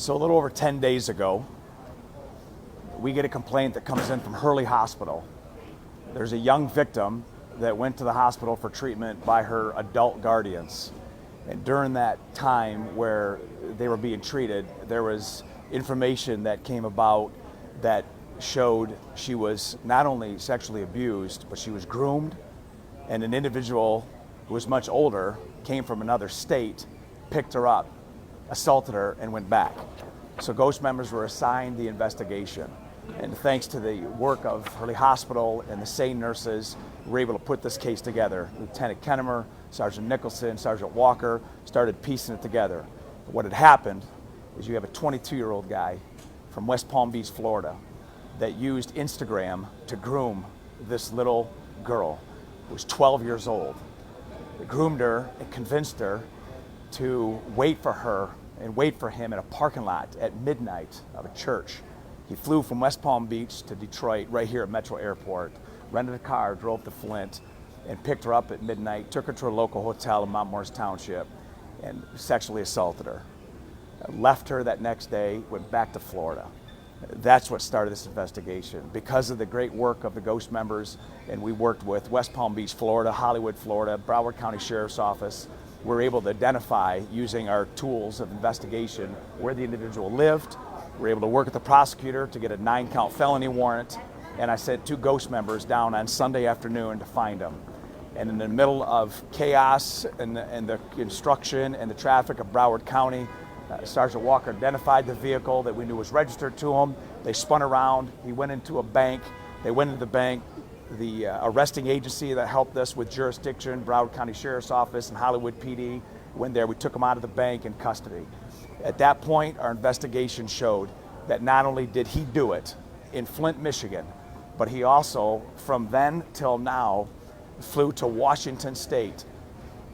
So a little over 10 days ago, we get a complaint that comes in from Hurley Hospital. There's a young victim that went to the hospital for treatment by her adult guardians. And during that time where they were being treated, there was information that came about that showed she was not only sexually abused, but she was groomed, and an individual who was much older, came from another state, picked her up, assaulted her, and went back. So Ghost members were assigned the investigation. And thanks to the work of Hurley Hospital and the SANE nurses, we were able to put this case together. Lieutenant Kennemer, Sergeant Nicholson, Sergeant Walker started piecing it together. But what had happened is you have a 22-year-old guy from West Palm Beach, Florida, that used Instagram to groom this little girl who was 12 years old. They groomed her and convinced her to wait for her and wait for him in a parking lot at midnight of a church. He flew from West Palm Beach to Detroit, right here at Metro Airport, rented a car, drove to Flint, and picked her up at midnight, took her to a local hotel in Mount Morris Township, and sexually assaulted her. Left her that next day, went back to Florida. That's what started this investigation. Because of the great work of the Ghost members, and we worked with West Palm Beach, Florida, Hollywood, Florida, Broward County Sheriff's Office, we're able to identify, using our tools of investigation, where the individual lived. We're able to work with the prosecutor to get a 9-count felony warrant, and I sent 2 Ghost members down on Sunday afternoon to find them. And in the middle of chaos and the construction and the traffic of Broward County, Sergeant Walker identified the vehicle that we knew was registered to him. They spun around. He went into a bank. They went into the bank. The arresting agency that helped us with jurisdiction, Broward County Sheriff's Office and Hollywood PD, went there. We took him out of the bank in custody. At that point, our investigation showed that not only did he do it in Flint, Michigan, but he also, from then till now, flew to Washington State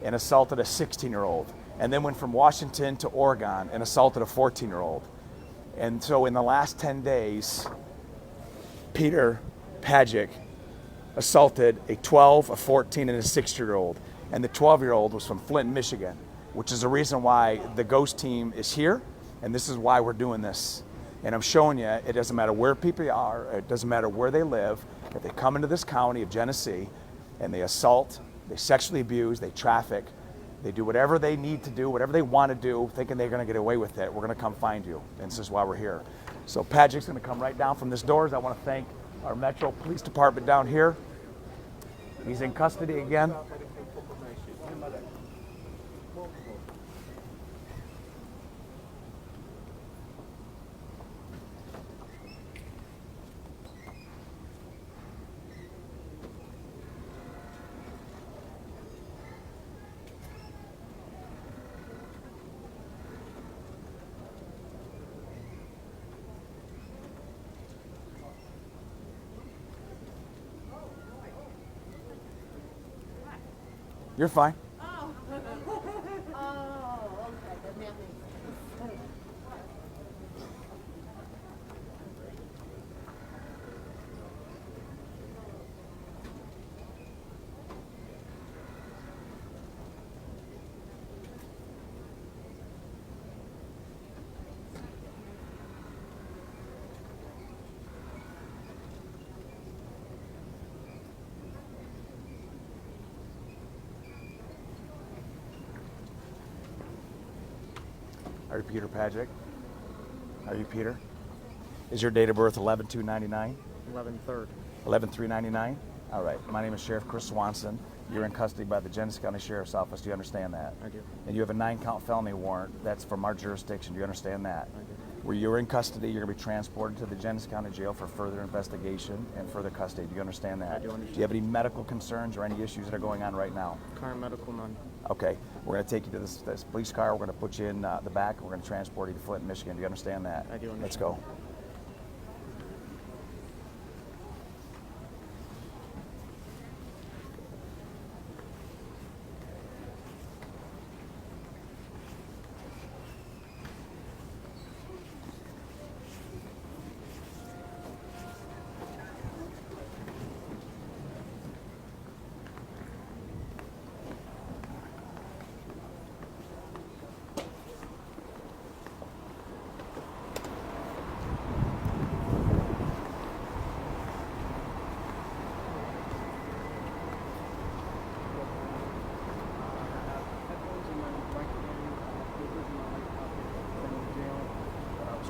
and assaulted a 16-year-old, and then went from Washington to Oregon and assaulted a 14-year-old. And so in the last 10 days, Peter Pajic assaulted a 12, a 14, and a 6-year-old. And the 12-year-old was from Flint, Michigan, which is the reason why the Ghost team is here, and this is why we're doing this. And I'm showing you, it doesn't matter where people are, it doesn't matter where they live, if they come into this county of Genesee and they assault, they sexually abuse, they traffic, they do whatever they need to do, whatever they want to do, thinking they're going to get away with it, we're going to come find you. And this is why we're here. So Pajic's going to come right down from this doors. I want to thank our Metro Police Department down here. He's in custody again. You're fine. Oh. Oh, okay. That makes sense. Are you Peter Pajic? Are you Peter? Is your date of birth 11/2/99? 11/3. 11/3/99? All right. My name is Sheriff Chris Swanson. You're in custody by the Genesee County Sheriff's Office. Do you understand that? I do. And you have a 9-count felony warrant. That's from our jurisdiction. Do you understand that? I do. Where you're in custody, you're going to be transported to the Genesee County Jail for further investigation and further custody. Do you understand that? I do understand. Do you have any medical concerns or any issues that are going on right now? Current medical, none. Okay. We're going to take you to this police car. We're going to put you in the back. We're going to transport you to Flint, Michigan. Do you understand that? I do understand. Let's go.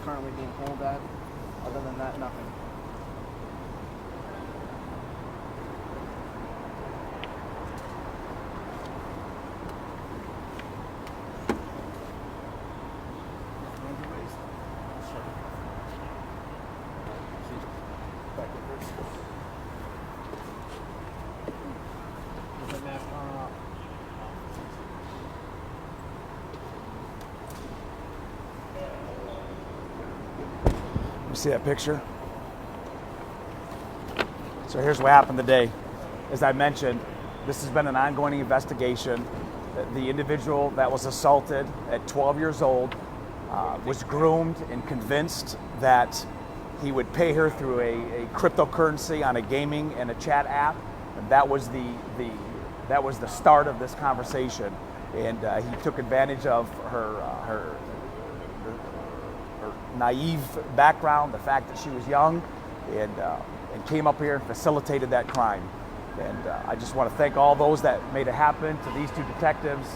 currently being pulled at. Other than that, nothing. You see that picture? So here's what happened today. As I mentioned, this has been an ongoing investigation. The individual that was assaulted at 12 years old was groomed and convinced that he would pay her through a cryptocurrency on a gaming and a chat app. And that was the start of this conversation. And he took advantage of her naive background, the fact that she was young, and came up here and facilitated that crime. And I just want to thank all those that made it happen, to these two detectives,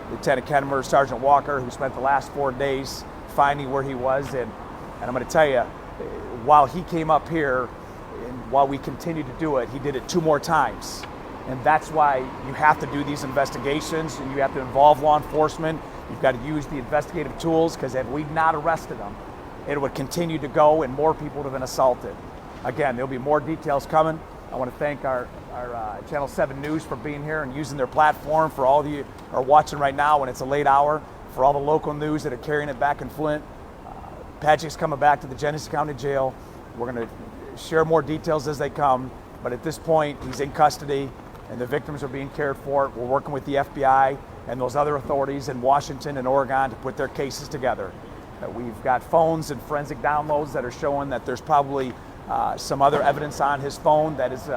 Lieutenant Kennemer, Sergeant Walker, who spent the last 4 days finding where he was. And I'm going to tell you, while he came up here and while we continue to do it, he did it 2 more times. And that's why you have to do these investigations, and you have to involve law enforcement. You've got to use the investigative tools, because if we'd not arrested him, it would continue to go and more people would have been assaulted. Again, there'll be more details coming. I want to thank our Channel 7 News for being here and using their platform, for all of you who are watching right now when it's a late hour, for all the local news that are carrying it back in Flint. Patrick's coming back to the Genesee County Jail. We're going to share more details as they come, but at this point, he's in custody and the victims are being cared for. We're working with the FBI and those other authorities in Washington and Oregon to put their cases together. We've got phones and forensic downloads that are showing that there's probably some other evidence on his phone that is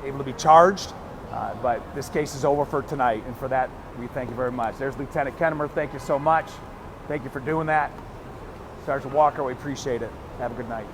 able to be charged, but this case is over for tonight, and for that, we thank you very much. There's Lieutenant Kennemer. Thank you so much. Thank you for doing that. Sergeant Walker, we appreciate it. Have a good night.